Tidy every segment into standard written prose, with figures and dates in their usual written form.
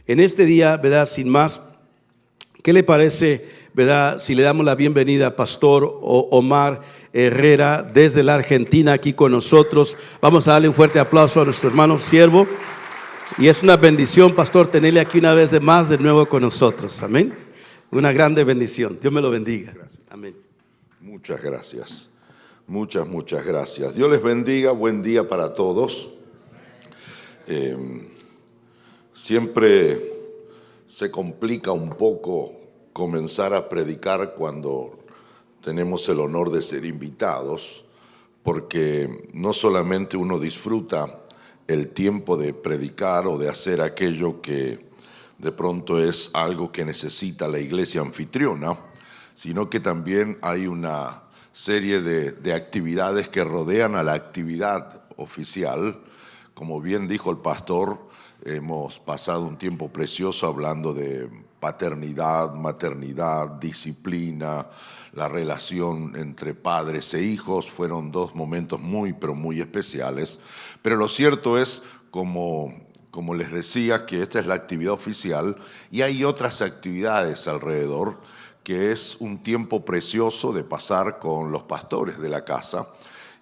En este día, ¿verdad? Sin más, ¿qué le parece, verdad, si le damos la bienvenida a Pastor Omar Herrera desde la Argentina aquí con nosotros? Vamos a darle un fuerte aplauso a nuestro hermano siervo. Y es una bendición, pastor, tenerle aquí una vez de más de nuevo con nosotros. Amén. Una grande bendición. Dios me lo bendiga. Gracias. Amén. Muchas gracias. Muchas gracias. Dios les bendiga. Buen día para todos. Siempre se complica un poco comenzar a predicar cuando tenemos el honor de ser invitados, porque no solamente uno disfruta el tiempo de predicar o de hacer aquello que de pronto es algo que necesita la iglesia anfitriona, sino que también hay una serie de actividades que rodean a la actividad oficial. Como bien dijo el pastor, hemos pasado un tiempo precioso hablando de paternidad, maternidad, disciplina, la relación entre padres e hijos. Fueron dos momentos pero muy especiales. Pero lo cierto es, como les decía, que esta es la actividad oficial y hay otras actividades alrededor, que es un tiempo precioso de pasar con los pastores de la casa.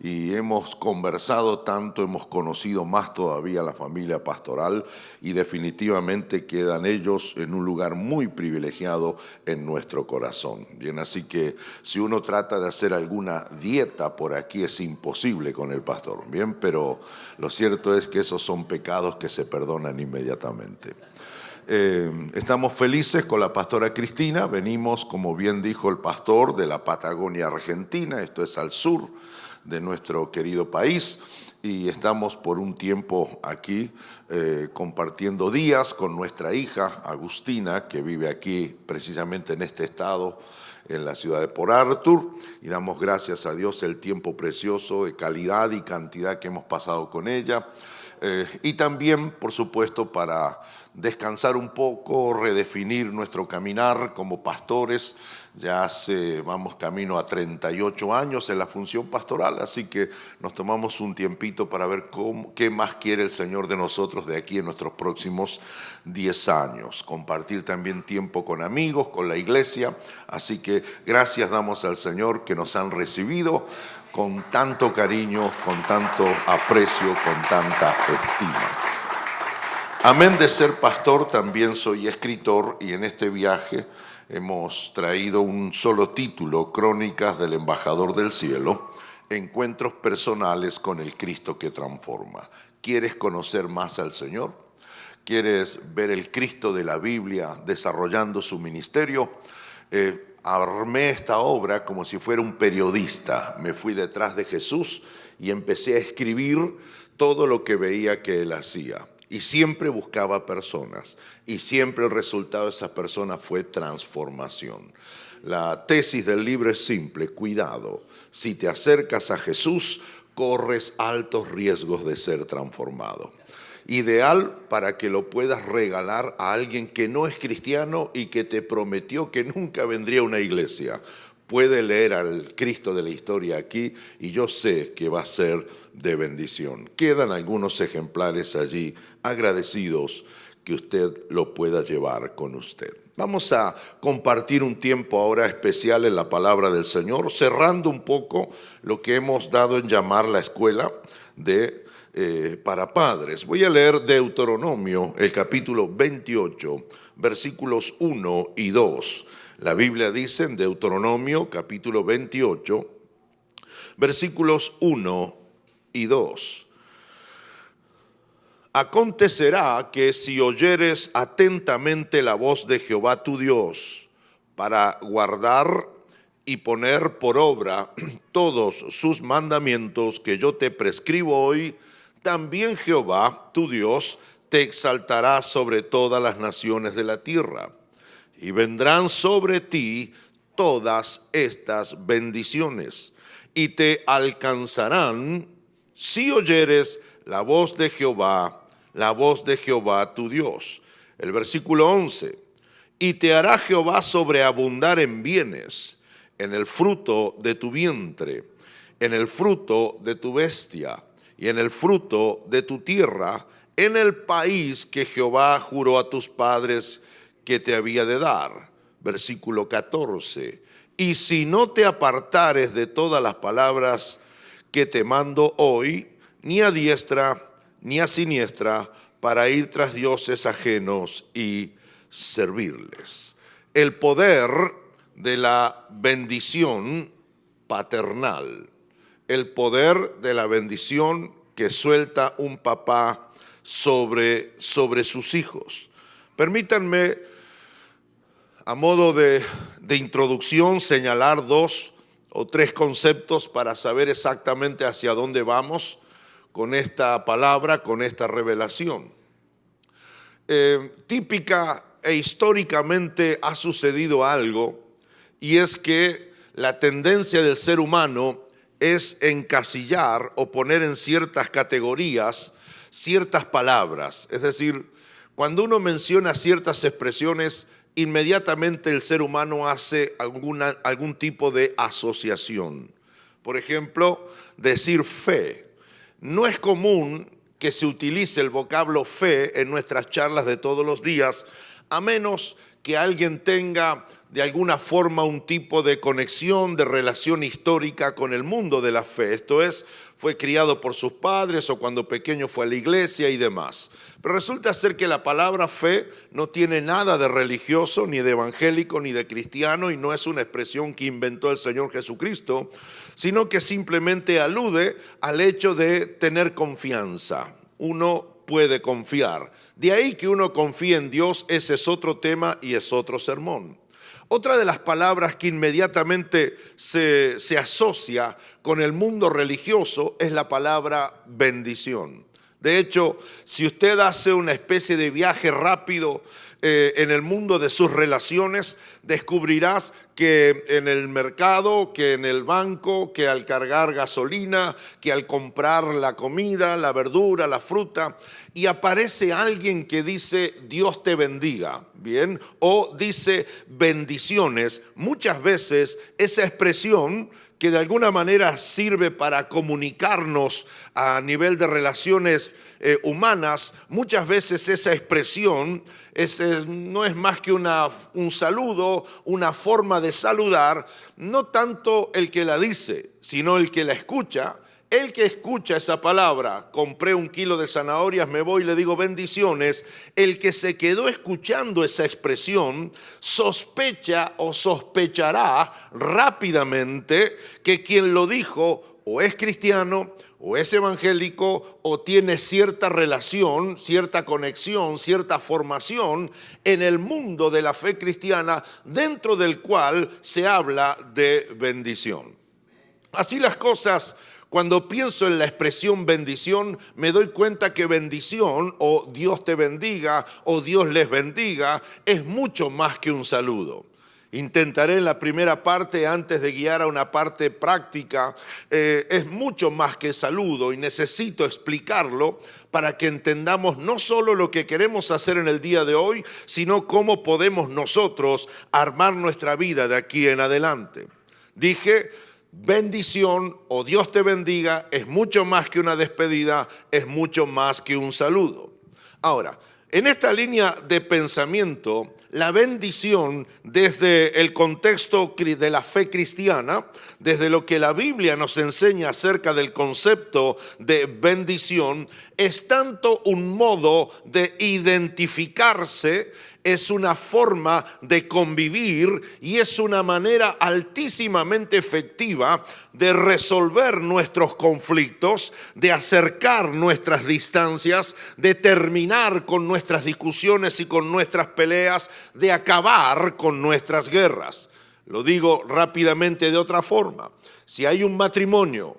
Y hemos conversado tanto, hemos conocido más todavía la familia pastoral y definitivamente quedan ellos en un lugar muy privilegiado en nuestro corazón. Bien, así que si uno trata de hacer alguna dieta por aquí es imposible con el pastor. Bien, pero lo cierto es que esos son pecados que se perdonan inmediatamente. Estamos felices con la pastora Cristina. Venimos, como bien dijo el pastor, de la Patagonia Argentina. Esto es al sur de nuestro querido país y estamos por un tiempo aquí compartiendo días con nuestra hija Agustina, que vive aquí precisamente en este estado, en la ciudad de Port Arthur, y damos gracias a Dios el tiempo precioso de calidad y cantidad que hemos pasado con ella. Y también, por supuesto, para descansar un poco, redefinir nuestro caminar como pastores. Ya vamos camino a 38 años en la función pastoral, así que nos tomamos un tiempito para ver qué más quiere el Señor de nosotros de aquí en nuestros próximos 10 años. Compartir también tiempo con amigos, con la iglesia, así que gracias damos al Señor que nos han recibido con tanto cariño, con tanto aprecio, con tanta estima. Amén de ser pastor, también soy escritor y en este viaje hemos traído un solo título: Crónicas del Embajador del Cielo, encuentros personales con el Cristo que transforma. ¿Quieres conocer más al Señor? ¿Quieres ver el Cristo de la Biblia desarrollando su ministerio? Armé esta obra como si fuera un periodista. Me fui detrás de Jesús y empecé a escribir todo lo que veía que Él hacía. Y siempre buscaba personas. Y siempre el resultado de esas personas fue transformación. La tesis del libro es simple: cuidado. Si te acercas a Jesús, corres altos riesgos de ser transformado. Ideal para que lo puedas regalar a alguien que no es cristiano y que te prometió que nunca vendría a una iglesia. Puede leer al Cristo de la historia aquí y yo sé que va a ser de bendición. Quedan algunos ejemplares allí, agradecidos que usted lo pueda llevar con usted. Vamos a compartir un tiempo ahora especial en la palabra del Señor, cerrando un poco lo que hemos dado en llamar la escuela para padres. Voy a leer Deuteronomio, el capítulo 28, versículos 1 y 2. La Biblia dice en Deuteronomio, capítulo 28, versículos 1 y 2. Acontecerá que si oyeres atentamente la voz de Jehová tu Dios, para guardar y poner por obra todos sus mandamientos que yo te prescribo hoy, también Jehová tu Dios te exaltará sobre todas las naciones de la tierra. Y vendrán sobre ti todas estas bendiciones, y te alcanzarán si oyeres la voz de Jehová tu Dios. El versículo 11, y te hará Jehová sobreabundar en bienes, en el fruto de tu vientre, en el fruto de tu bestia, y en el fruto de tu tierra, en el país que Jehová juró a tus padres que te había de dar. Versículo 14. Y si no te apartares de todas las palabras que te mando hoy, ni a diestra ni a siniestra, para ir tras dioses ajenos y servirles. El poder de la bendición paternal, el poder de la bendición que suelta un papá sobre sus hijos. Permítanme, a modo de introducción, señalar 2 o 3 conceptos para saber exactamente hacia dónde vamos con esta palabra, con esta revelación. Típica e históricamente ha sucedido algo, y es que la tendencia del ser humano es encasillar o poner en ciertas categorías ciertas palabras. Es decir, cuando uno menciona ciertas expresiones, inmediatamente el ser humano hace algún tipo de asociación. Por ejemplo, decir fe. No es común que se utilice el vocablo fe en nuestras charlas de todos los días, a menos que alguien tenga de alguna forma un tipo de conexión, de relación histórica con el mundo de la fe. Esto es, fue criado por sus padres o cuando pequeño fue a la iglesia y demás. Pero resulta ser que la palabra fe no tiene nada de religioso, ni de evangélico, ni de cristiano, y no es una expresión que inventó el Señor Jesucristo, sino que simplemente alude al hecho de tener confianza. Uno puede confiar. De ahí que uno confíe en Dios, ese es otro tema y es otro sermón. Otra de las palabras que inmediatamente se asocia con el mundo religioso es la palabra bendición. De hecho, si usted hace una especie de viaje rápido en el mundo de sus relaciones, descubrirás que en el mercado, que en el banco, que al cargar gasolina, que al comprar la comida, la verdura, la fruta, y aparece alguien que dice Dios te bendiga, ¿bien? O dice bendiciones. Muchas veces esa expresión que de alguna manera sirve para comunicarnos a nivel de relaciones humanas, muchas veces esa expresión no es más que un saludo, una forma de saludar, no tanto el que la dice, sino el que la escucha. El que escucha esa palabra, compré 1 kilo de zanahorias, me voy y le digo bendiciones, el que se quedó escuchando esa expresión sospecha o sospechará rápidamente que quien lo dijo o es cristiano o es evangélico o tiene cierta relación, cierta conexión, cierta formación en el mundo de la fe cristiana dentro del cual se habla de bendición. Así las cosas. Cuando pienso en la expresión bendición, me doy cuenta que bendición o Dios te bendiga o Dios les bendiga es mucho más que un saludo. Intentaré en la primera parte, antes de guiar a una parte práctica, es mucho más que saludo y necesito explicarlo para que entendamos no solo lo que queremos hacer en el día de hoy, sino cómo podemos nosotros armar nuestra vida de aquí en adelante. Dije, bendición o Dios te bendiga es mucho más que una despedida, es mucho más que un saludo. Ahora, en esta línea de pensamiento, la bendición desde el contexto de la fe cristiana, desde lo que la Biblia nos enseña acerca del concepto de bendición, es tanto un modo de identificarse, es una forma de convivir y es una manera altísimamente efectiva de resolver nuestros conflictos, de acercar nuestras distancias, de terminar con nuestras discusiones y con nuestras peleas, de acabar con nuestras guerras. Lo digo rápidamente de otra forma. Si hay un matrimonio,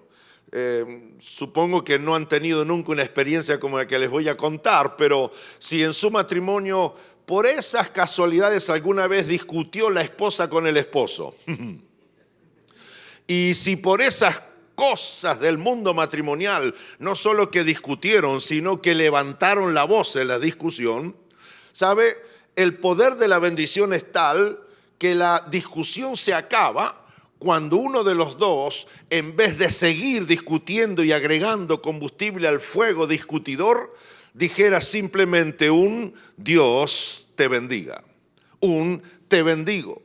supongo que no han tenido nunca una experiencia como la que les voy a contar, pero si en su matrimonio por esas casualidades alguna vez discutió la esposa con el esposo y si por esas cosas del mundo matrimonial no solo que discutieron, sino que levantaron la voz en la discusión, ¿sabe? El poder de la bendición es tal que la discusión se acaba cuando uno de los dos, en vez de seguir discutiendo y agregando combustible al fuego discutidor, dijera simplemente un Dios te bendiga, un te bendigo.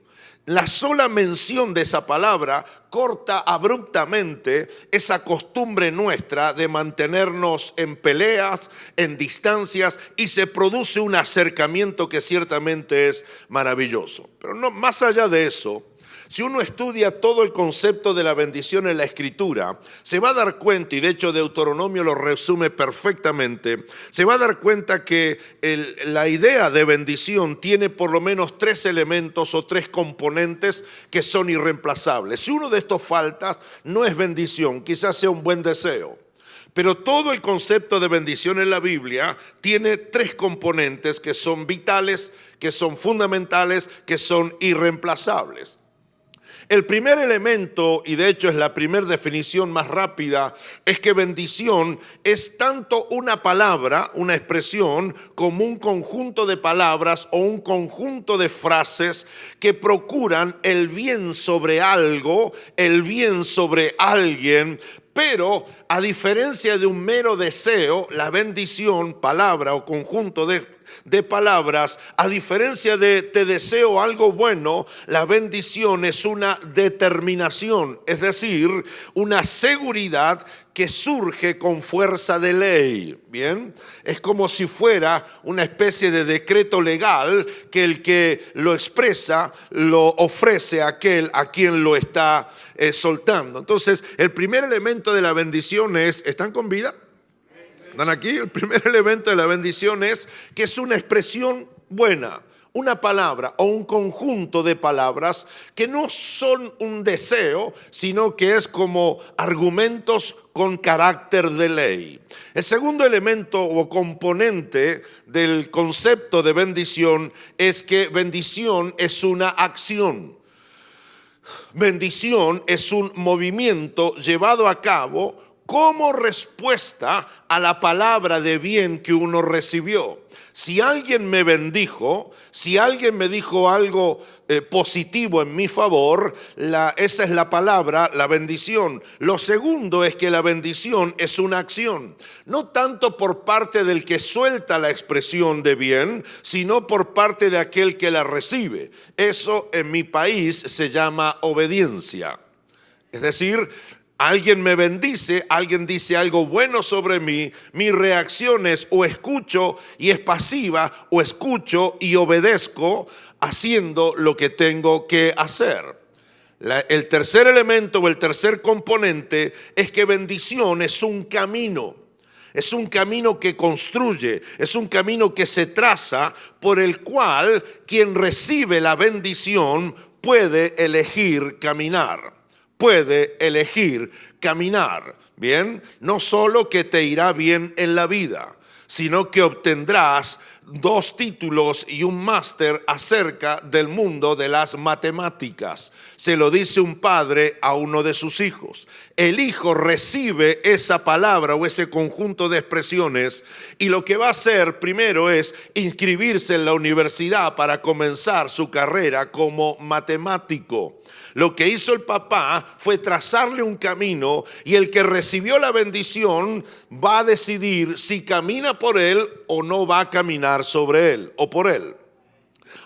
La sola mención de esa palabra corta abruptamente esa costumbre nuestra de mantenernos en peleas, en distancias, y se produce un acercamiento que ciertamente es maravilloso. Pero no, más allá de eso, si uno estudia todo el concepto de la bendición en la Escritura, se va a dar cuenta, y de hecho Deuteronomio lo resume perfectamente, se va a dar cuenta que la idea de bendición tiene por lo menos 3 elementos o 3 componentes que son irreemplazables. Si uno de estos falta, no es bendición, quizás sea un buen deseo. Pero todo el concepto de bendición en la Biblia tiene 3 componentes que son vitales, que son fundamentales, que son irreemplazables. El primer elemento, y de hecho es la primera definición más rápida, es que bendición es tanto una palabra, una expresión, como un conjunto de palabras o un conjunto de frases que procuran el bien sobre algo, el bien sobre alguien. Pero a diferencia de un mero deseo, la bendición, palabra o conjunto de palabras, a diferencia de te deseo algo bueno, la bendición es una determinación, es decir, una seguridad que surge con fuerza de ley. Bien, es como si fuera una especie de decreto legal que el que lo expresa lo ofrece a aquel a quien lo está soltando. Entonces, el primer elemento de la bendición es, ¿están con vida? ¿Están aquí? El primer elemento de la bendición es que es una expresión buena, una palabra o un conjunto de palabras que no son un deseo, sino que es como argumentos con carácter de ley. El segundo elemento o componente del concepto de bendición es que bendición es una acción. Bendición es un movimiento llevado a cabo como respuesta a la palabra de bien que uno recibió. Si alguien me bendijo, si alguien me dijo algo positivo en mi favor, esa es la palabra, la bendición. Lo segundo es que la bendición es una acción, no tanto por parte del que suelta la expresión de bien, sino por parte de aquel que la recibe. Eso en mi país se llama obediencia. Es decir, alguien me bendice, alguien dice algo bueno sobre mí, mi reacción es o escucho y es pasiva, o escucho y obedezco haciendo lo que tengo que hacer. El tercer elemento o el tercer componente es que bendición es un camino. Es un camino que construye, es un camino que se traza por el cual quien recibe la bendición puede elegir caminar. Puede elegir caminar, ¿bien? No solo que te irá bien en la vida, sino que obtendrás 2 títulos y un máster acerca del mundo de las matemáticas. Se lo dice un padre a uno de sus hijos. El hijo recibe esa palabra o ese conjunto de expresiones y lo que va a hacer primero es inscribirse en la universidad para comenzar su carrera como matemático. Lo que hizo el papá fue trazarle un camino y el que recibió la bendición va a decidir si camina por él o no va a caminar sobre él o por él.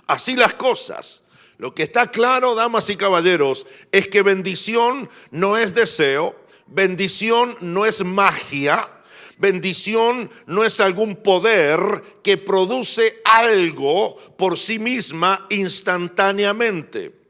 Así las cosas. Lo que está claro, damas y caballeros, es que bendición no es deseo, bendición no es magia, bendición no es algún poder que produce algo por sí misma instantáneamente.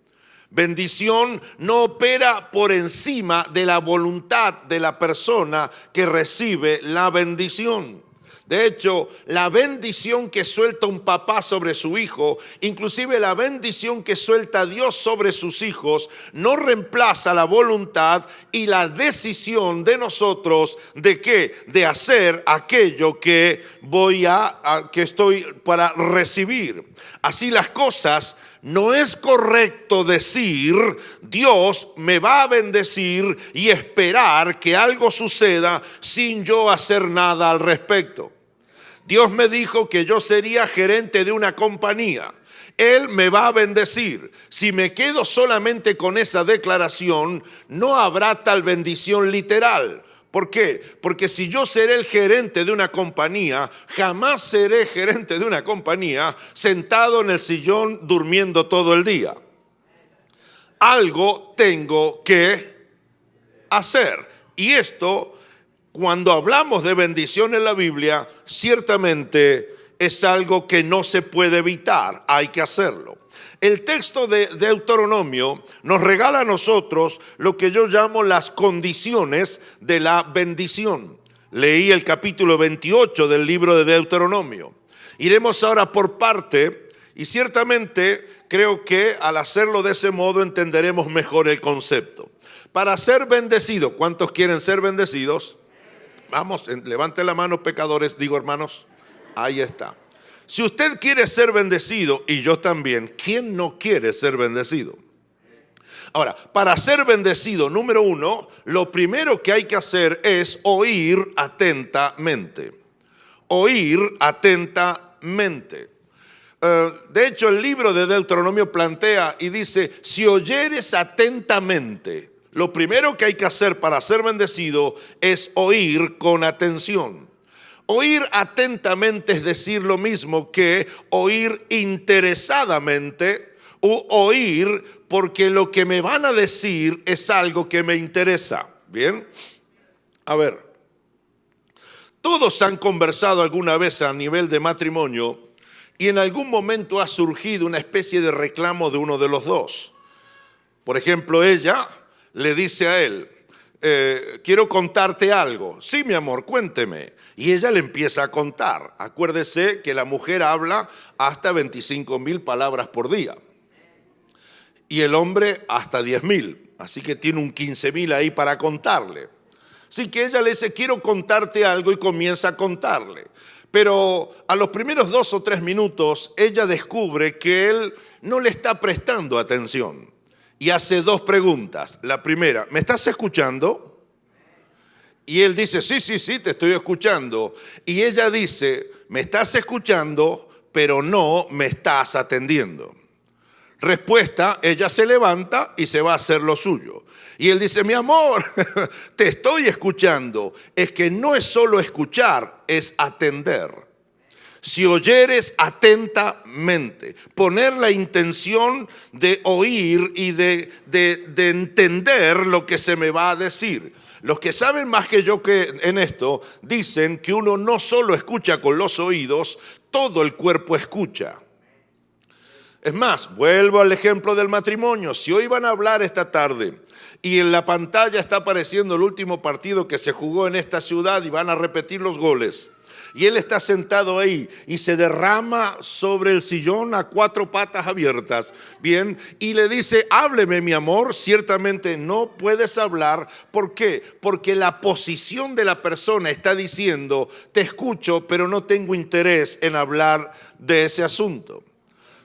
Bendición no opera por encima de la voluntad de la persona que recibe la bendición. De hecho, la bendición que suelta un papá sobre su hijo, inclusive la bendición que suelta Dios sobre sus hijos, no reemplaza la voluntad y la decisión de nosotros de ¿qué? De hacer aquello que que estoy para recibir. Así las cosas. No es correcto decir, Dios me va a bendecir y esperar que algo suceda sin yo hacer nada al respecto. Dios me dijo que yo sería gerente de una compañía. Él me va a bendecir. Si me quedo solamente con esa declaración, no habrá tal bendición literal. ¿Por qué? Porque si yo seré el gerente de una compañía, jamás seré gerente de una compañía sentado en el sillón durmiendo todo el día. Algo tengo que hacer. Y esto, cuando hablamos de bendición en la Biblia, ciertamente es algo que no se puede evitar, hay que hacerlo. El texto de Deuteronomio nos regala a nosotros lo que yo llamo las condiciones de la bendición. Leí el capítulo 28 del libro de Deuteronomio. Iremos ahora por parte y ciertamente creo que al hacerlo de ese modo entenderemos mejor el concepto. Para ser bendecido, ¿cuántos quieren ser bendecidos? Vamos, levanten la mano, pecadores, digo hermanos, ahí está. Si usted quiere ser bendecido, y yo también, ¿quién no quiere ser bendecido? Ahora, para ser bendecido, número uno, lo primero que hay que hacer es oír atentamente. Oír atentamente. De hecho, el libro de Deuteronomio plantea y dice, si oyeres atentamente, lo primero que hay que hacer para ser bendecido es oír con atención. Oír atentamente es decir lo mismo que oír interesadamente o oír porque lo que me van a decir es algo que me interesa. Bien, a ver, todos han conversado alguna vez a nivel de matrimonio y en algún momento ha surgido una especie de reclamo de uno de los dos. Por ejemplo, ella le dice a él, quiero contarte algo. Sí, mi amor, cuénteme. Y ella le empieza a contar. Acuérdese que la mujer habla hasta 25,000 palabras por día. Y el hombre hasta 10,000. Así que tiene un 15,000 ahí para contarle. Así que ella le dice, quiero contarte algo y comienza a contarle. Pero a los primeros 2 o 3 minutos, ella descubre que él no le está prestando atención. Y hace 2 preguntas. La primera, ¿me estás escuchando? Y él dice, sí, te estoy escuchando. Y ella dice, me estás escuchando, pero no me estás atendiendo. Respuesta, ella se levanta y se va a hacer lo suyo. Y él dice, mi amor, te estoy escuchando. Es que no es solo escuchar, es atender. Si oyeres atentamente, poner la intención de oír y de entender lo que se me va a decir. Los que saben más que yo que en esto dicen que uno no solo escucha con los oídos, todo el cuerpo escucha. Es más, vuelvo al ejemplo del matrimonio. Si hoy van a hablar esta tarde y en la pantalla está apareciendo el último partido que se jugó en esta ciudad y van a repetir los goles, y él está sentado ahí y se derrama sobre el sillón a 4 patas abiertas, bien, y le dice, hábleme mi amor, ciertamente no puedes hablar. ¿Por qué? Porque la posición de la persona está diciendo, te escucho, pero no tengo interés en hablar de ese asunto.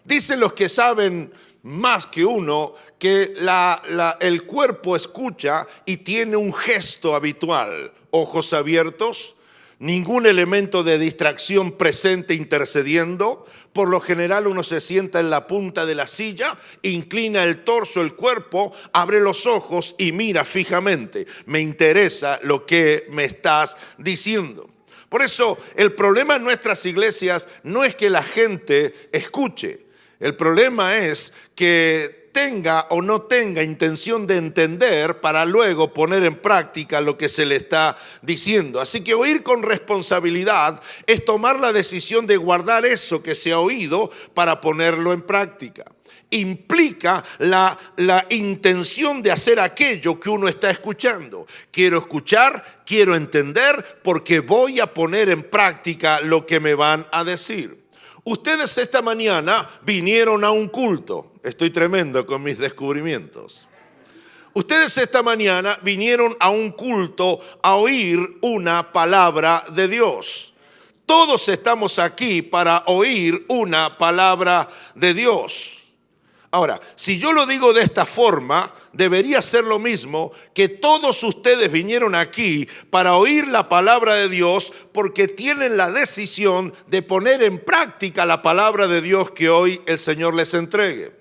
Dicen los que saben más que uno que el cuerpo escucha y tiene un gesto habitual, ojos abiertos, ningún elemento de distracción presente intercediendo. Por lo general uno se sienta en la punta de la silla, inclina el torso, el cuerpo, abre los ojos y mira fijamente. Me interesa lo que me estás diciendo. Por eso el problema en nuestras iglesias no es que la gente escuche. El problema es que tenga o no tenga intención de entender para luego poner en práctica lo que se le está diciendo. Así que oír con responsabilidad es tomar la decisión de guardar eso que se ha oído para ponerlo en práctica. Implica la intención de hacer aquello que uno está escuchando. Quiero escuchar, quiero entender, porque voy a poner en práctica lo que me van a decir. Ustedes esta mañana vinieron a un culto. Estoy tremendo con mis descubrimientos. Ustedes esta mañana vinieron a un culto a oír una palabra de Dios. Todos estamos aquí para oír una palabra de Dios. Ahora, si yo lo digo de esta forma, debería ser lo mismo que todos ustedes vinieron aquí para oír la palabra de Dios porque tienen la decisión de poner en práctica la palabra de Dios que hoy el Señor les entregue.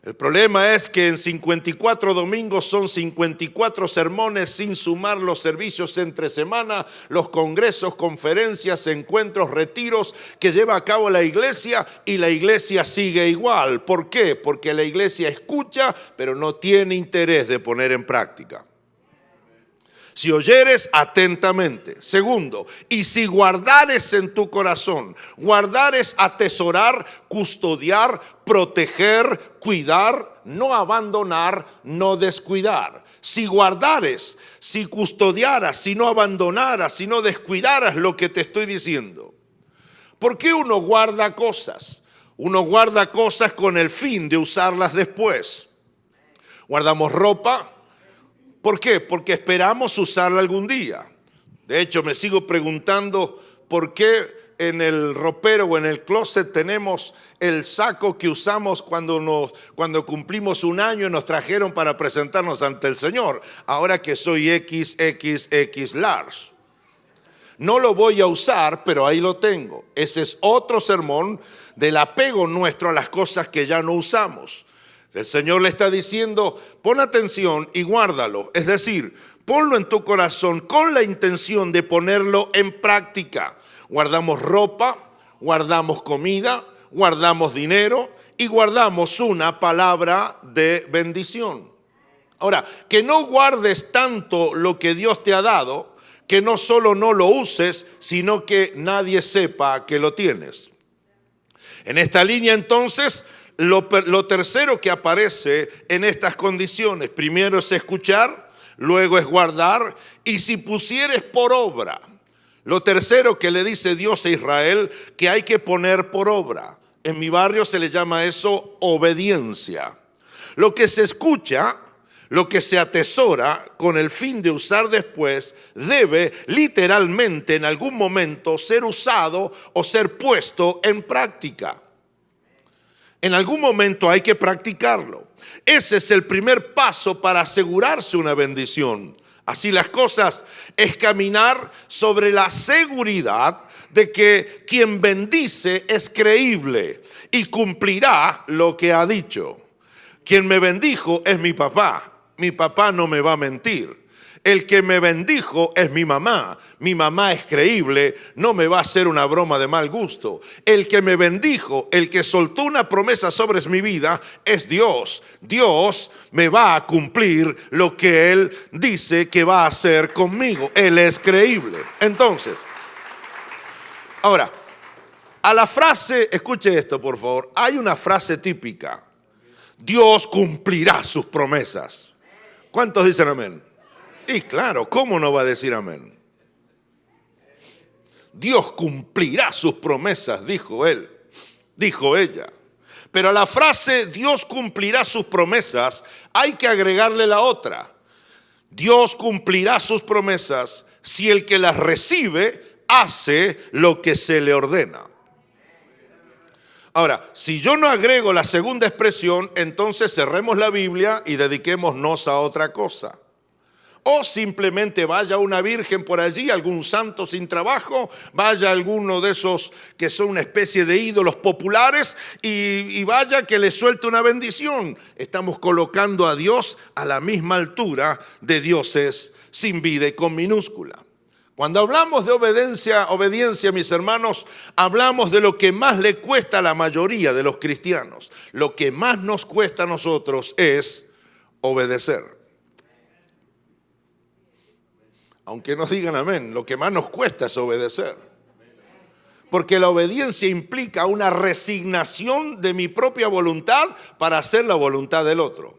El problema es que en 54 domingos son 54 sermones sin sumar los servicios entre semana, los congresos, conferencias, encuentros, retiros que lleva a cabo la iglesia, y la iglesia sigue igual. ¿Por qué? Porque la iglesia escucha, pero no tiene interés de poner en práctica. Si oyeres atentamente. Segundo, y si guardares en tu corazón. Guardares, atesorar, custodiar, proteger, cuidar, no abandonar, no descuidar. Si guardares, si custodiaras, si no abandonaras, si no descuidaras lo que te estoy diciendo. ¿Por qué uno guarda cosas? Uno guarda cosas con el fin de usarlas después. Guardamos ropa. ¿Por qué? Porque esperamos usarla algún día. De hecho, me sigo preguntando por qué en el ropero o en el closet tenemos el saco que usamos cuando cumplimos un año y nos trajeron para presentarnos ante el Señor. Ahora que soy XXX large. No lo voy a usar, pero ahí lo tengo. Ese es otro sermón del apego nuestro a las cosas que ya no usamos. El Señor le está diciendo, pon atención y guárdalo. Es decir, ponlo en tu corazón con la intención de ponerlo en práctica. Guardamos ropa, guardamos comida, guardamos dinero y guardamos una palabra de bendición. Ahora, que no guardes tanto lo que Dios te ha dado, que no solo no lo uses, sino que nadie sepa que lo tienes. En esta línea, entonces, lo tercero que aparece en estas condiciones, primero es escuchar, luego es guardar, y si pusieres por obra. Lo tercero que le dice Dios a Israel, que hay que poner por obra. En mi barrio se le llama eso obediencia. Lo que se escucha, lo que se atesora con el fin de usar después, debe literalmente en algún momento ser usado o ser puesto en práctica. En algún momento hay que practicarlo. Ese es el primer paso para asegurarse una bendición. Así las cosas, es caminar sobre la seguridad de que quien bendice es creíble y cumplirá lo que ha dicho. Quien me bendijo es mi papá. Mi papá no me va a mentir. El que me bendijo es mi mamá. Mi mamá es creíble, no me va a hacer una broma de mal gusto. El que me bendijo, el que soltó una promesa sobre mi vida es Dios. Dios me va a cumplir lo que Él dice que va a hacer conmigo. Él es creíble. Entonces, ahora, a la frase, escuche esto por favor, hay una frase típica. Dios cumplirá sus promesas. ¿Cuántos dicen amén? Y claro, ¿cómo no va a decir amén? Dios cumplirá sus promesas, dijo él, dijo ella. Pero a la frase Dios cumplirá sus promesas hay que agregarle la otra. Dios cumplirá sus promesas si el que las recibe hace lo que se le ordena. Ahora, si yo no agrego la segunda expresión, entonces cerremos la Biblia y dediquémonos a otra cosa. O simplemente vaya una virgen por allí, algún santo sin trabajo, vaya alguno de esos que son una especie de ídolos populares y vaya que le suelte una bendición. Estamos colocando a Dios a la misma altura de dioses sin vida y con minúscula. Cuando hablamos de obediencia, mis hermanos, hablamos de lo que más le cuesta a la mayoría de los cristianos. Lo que más nos cuesta a nosotros es obedecer. Aunque nos digan amén, lo que más nos cuesta es obedecer. Porque la obediencia implica una resignación de mi propia voluntad para hacer la voluntad del otro.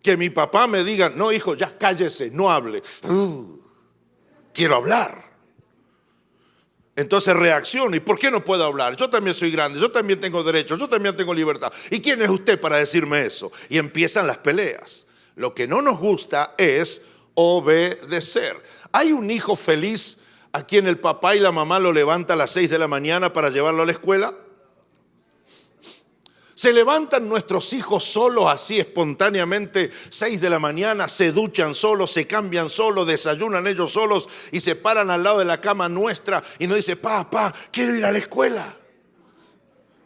Que mi papá me diga, no hijo, ya cállese, no hable. Quiero hablar. Entonces reacciono. ¿Y por qué no puedo hablar? Yo también soy grande, yo también tengo derechos, yo también tengo libertad. ¿Y quién es usted para decirme eso? Y empiezan las peleas. Lo que no nos gusta es obedecer. Hay un hijo feliz a quien el papá y la mamá lo levantan a las 6 de la mañana para llevarlo a la escuela. Se levantan nuestros hijos solos así espontáneamente, 6 de la mañana, se duchan solos, se cambian solos, desayunan ellos solos y se paran al lado de la cama nuestra y nos dice, papá, quiero ir a la escuela.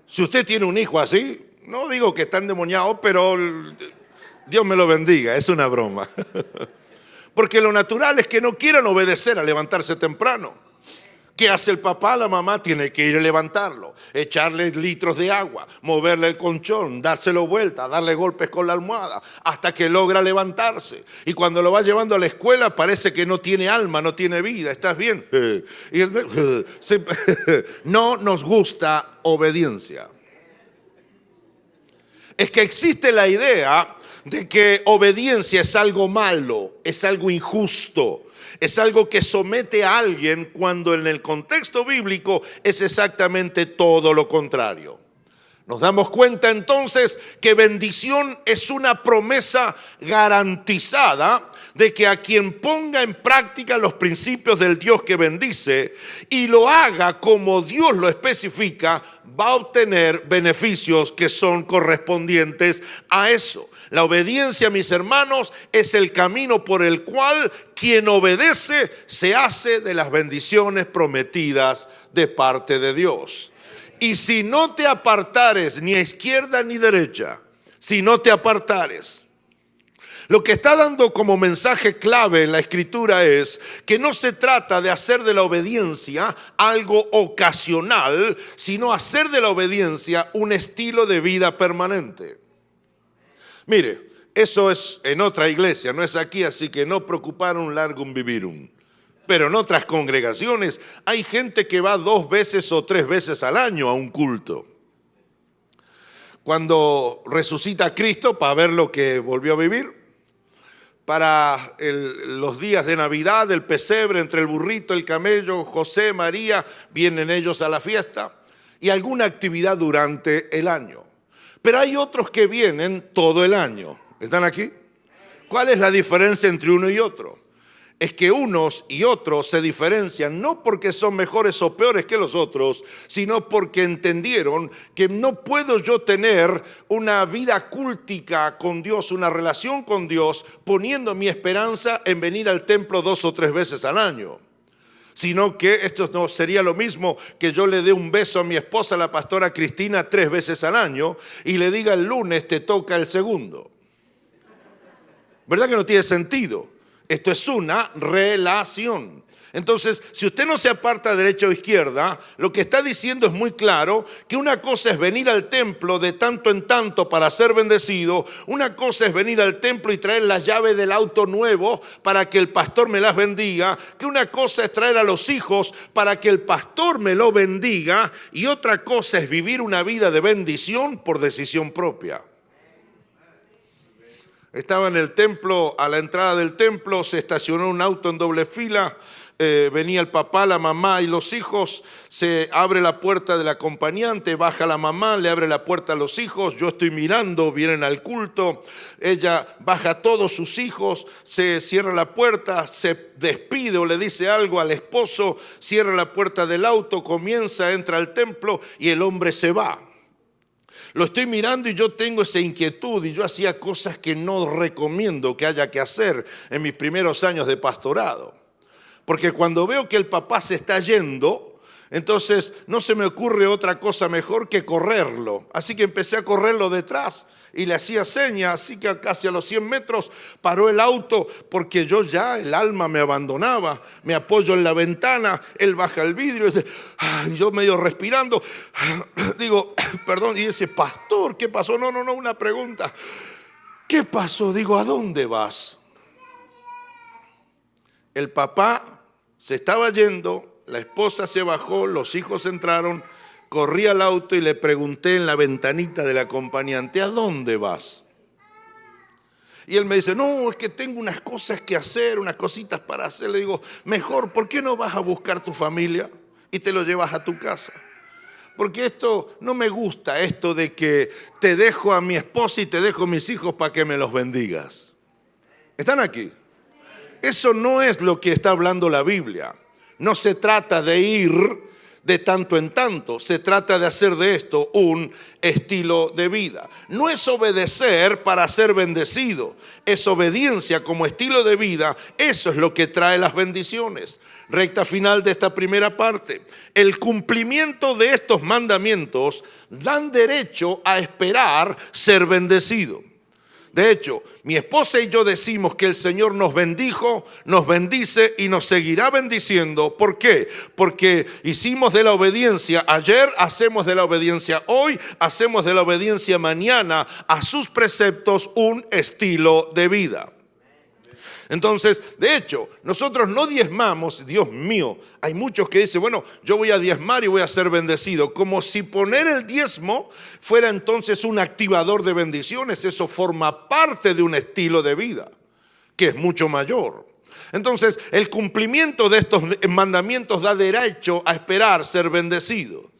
Si usted tiene un hijo así, No digo que está endemoniado, pero Dios me lo bendiga, es una broma. Porque lo natural es que no quieran obedecer a levantarse temprano. ¿Qué hace el papá? La mamá tiene que ir a levantarlo, echarle litros de agua, moverle el colchón, dárselo vuelta, darle golpes con la almohada, hasta que logra levantarse. Y cuando lo va llevando a la escuela parece que no tiene alma, no tiene vida. ¿Estás bien? No nos gusta obediencia. Es que existe la idea de que obediencia es algo malo, es algo injusto. Es algo que somete a alguien cuando en el contexto bíblico es exactamente todo lo contrario. Nos damos cuenta entonces que bendición es una promesa garantizada de que a quien ponga en práctica los principios del Dios que bendice y lo haga como Dios lo especifica, va a obtener beneficios que son correspondientes a eso. La obediencia, mis hermanos, es el camino por el cual quien obedece se hace de las bendiciones prometidas de parte de Dios. Y si no te apartares ni a izquierda ni derecha, si no te apartares, lo que está dando como mensaje clave en la Escritura es que no se trata de hacer de la obediencia algo ocasional, sino hacer de la obediencia un estilo de vida permanente. Mire, eso es en otra iglesia, no es aquí, así que no preocuparum largum vivirum. Pero en otras congregaciones hay gente que va 2 veces o 3 veces al año a un culto. Cuando resucita Cristo para ver lo que volvió a vivir, para los días de Navidad, el pesebre, entre el burrito, el camello, José, María, vienen ellos a la fiesta y alguna actividad durante el año. Pero hay otros que vienen todo el año. ¿Están aquí? ¿Cuál es la diferencia entre uno y otro? Es que unos y otros se diferencian no porque son mejores o peores que los otros, sino porque entendieron que no puedo yo tener una vida cultica con Dios, una relación con Dios, poniendo mi esperanza en venir al templo 2 o 3 veces al año. Sino que esto no sería lo mismo que yo le dé un beso a mi esposa, la pastora Cristina, 3 veces al año y le diga el lunes te toca el segundo. ¿Verdad que no tiene sentido? Esto es una relación. Entonces, si usted no se aparta a derecha o izquierda, lo que está diciendo es muy claro que una cosa es venir al templo de tanto en tanto para ser bendecido, una cosa es venir al templo y traer la llave del auto nuevo para que el pastor me las bendiga, que una cosa es traer a los hijos para que el pastor me lo bendiga y otra cosa es vivir una vida de bendición por decisión propia. Estaba en el templo, a la entrada del templo se estacionó un auto en doble fila. Venía el papá, la mamá y los hijos, se abre la puerta del acompañante, baja la mamá, le abre la puerta a los hijos, yo estoy mirando, vienen al culto, ella baja a todos sus hijos, se cierra la puerta, se despide o le dice algo al esposo, cierra la puerta del auto, comienza, entra al templo y el hombre se va. Lo estoy mirando y yo tengo esa inquietud y yo hacía cosas que no recomiendo que haya que hacer en mis primeros años de pastorado. Porque cuando veo que el papá se está yendo, entonces no se me ocurre otra cosa mejor que correrlo. Así que empecé a correrlo detrás y le hacía señas, así que casi a los 100 metros paró el auto porque yo ya, el alma me abandonaba. Me apoyo en la ventana, él baja el vidrio y dice, yo medio respirando, digo, perdón, y dice, pastor, ¿qué pasó? No, una pregunta. ¿Qué pasó? Digo, ¿a dónde vas? El papá se estaba yendo, la esposa se bajó, los hijos entraron, corrí al auto y le pregunté en la ventanita del acompañante, ¿a dónde vas? Y él me dice, no, es que tengo unas cosas que hacer, unas cositas para hacer. Le digo, mejor, ¿por qué no vas a buscar tu familia y te lo llevas a tu casa? Porque esto no me gusta, esto de que te dejo a mi esposa y te dejo a mis hijos para que me los bendigas. ¿Están aquí? Eso no es lo que está hablando la Biblia. No se trata de ir de tanto en tanto. Se trata de hacer de esto un estilo de vida. No es obedecer para ser bendecido, es obediencia como estilo de vida. Eso es lo que trae las bendiciones. Recta final de esta primera parte. El cumplimiento de estos mandamientos dan derecho a esperar ser bendecido. De hecho, mi esposa y yo decimos que el Señor nos bendijo, nos bendice y nos seguirá bendiciendo. ¿Por qué? Porque hicimos de la obediencia ayer, hacemos de la obediencia hoy, hacemos de la obediencia mañana a sus preceptos un estilo de vida. Entonces, de hecho, nosotros no diezmamos. Dios mío, hay muchos que dicen, bueno, yo voy a diezmar y voy a ser bendecido. Como si poner el diezmo fuera entonces un activador de bendiciones. Eso forma parte de un estilo de vida que es mucho mayor. Entonces, el cumplimiento de estos mandamientos da derecho a esperar ser bendecido.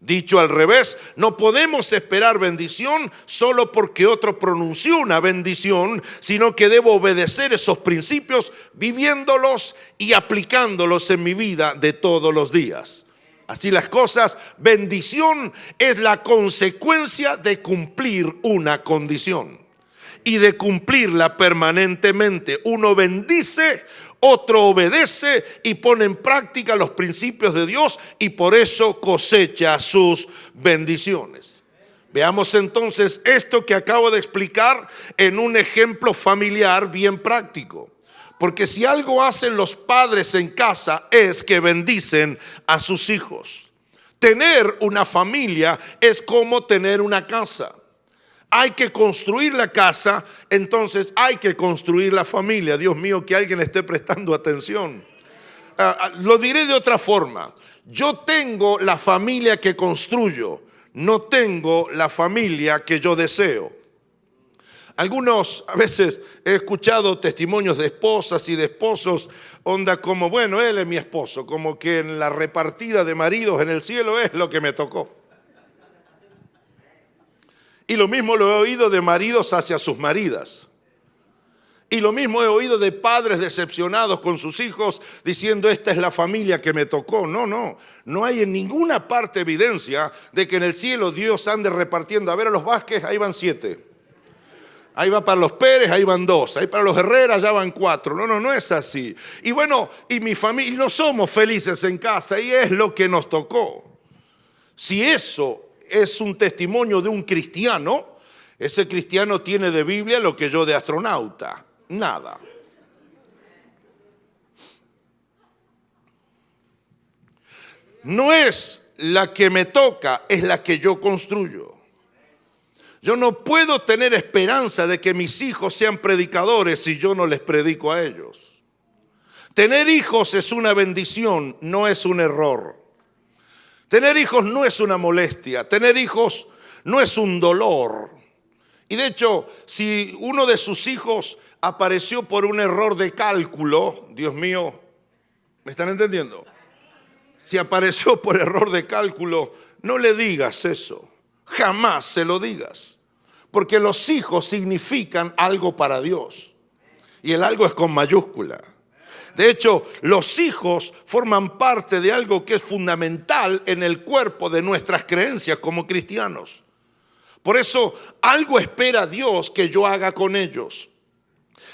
Dicho al revés, no podemos esperar bendición solo porque otro pronunció una bendición, sino que debo obedecer esos principios viviéndolos y aplicándolos en mi vida de todos los días. Así las cosas, bendición es la consecuencia de cumplir una condición y de cumplirla permanentemente. Uno bendice, otro obedece y pone en práctica los principios de Dios y por eso cosecha sus bendiciones. Veamos entonces esto que acabo de explicar en un ejemplo familiar bien práctico. Porque si algo hacen los padres en casa es que bendicen a sus hijos. Tener una familia es como tener una casa. Hay que construir la casa, entonces hay que construir la familia. Dios mío, que alguien esté prestando atención. Lo diré de otra forma. Yo tengo la familia que construyo, no tengo la familia que yo deseo. Algunos, a veces he escuchado testimonios de esposas y de esposos, onda como, bueno, él es mi esposo, como que en la repartida de maridos en el cielo es lo que me tocó. Y lo mismo lo he oído de maridos hacia sus maridas. Y lo mismo he oído de padres decepcionados con sus hijos diciendo, esta es la familia que me tocó. No hay en ninguna parte evidencia de que en el cielo Dios ande repartiendo. A ver, a los Vázquez, ahí van 7. Ahí va para los Pérez, ahí van 2. Ahí para los Herrera ya van 4. No es así. Y bueno, y mi familia, no somos felices en casa y es lo que nos tocó. Si eso es un testimonio de un cristiano, ese cristiano tiene de Biblia lo que yo de astronauta, nada. No es la que me toca, es la que yo construyo. Yo no puedo tener esperanza de que mis hijos sean predicadores si yo no les predico a ellos. Tener hijos es una bendición, no es un error. Tener hijos no es una molestia, tener hijos no es un dolor. Y de hecho, si uno de sus hijos apareció por un error de cálculo, Dios mío, ¿me están entendiendo? Si apareció por error de cálculo, no le digas eso, jamás se lo digas. Porque los hijos significan algo para Dios. Y el algo es con mayúscula. De hecho, los hijos forman parte de algo que es fundamental en el cuerpo de nuestras creencias como cristianos. Por eso, algo espera Dios que yo haga con ellos.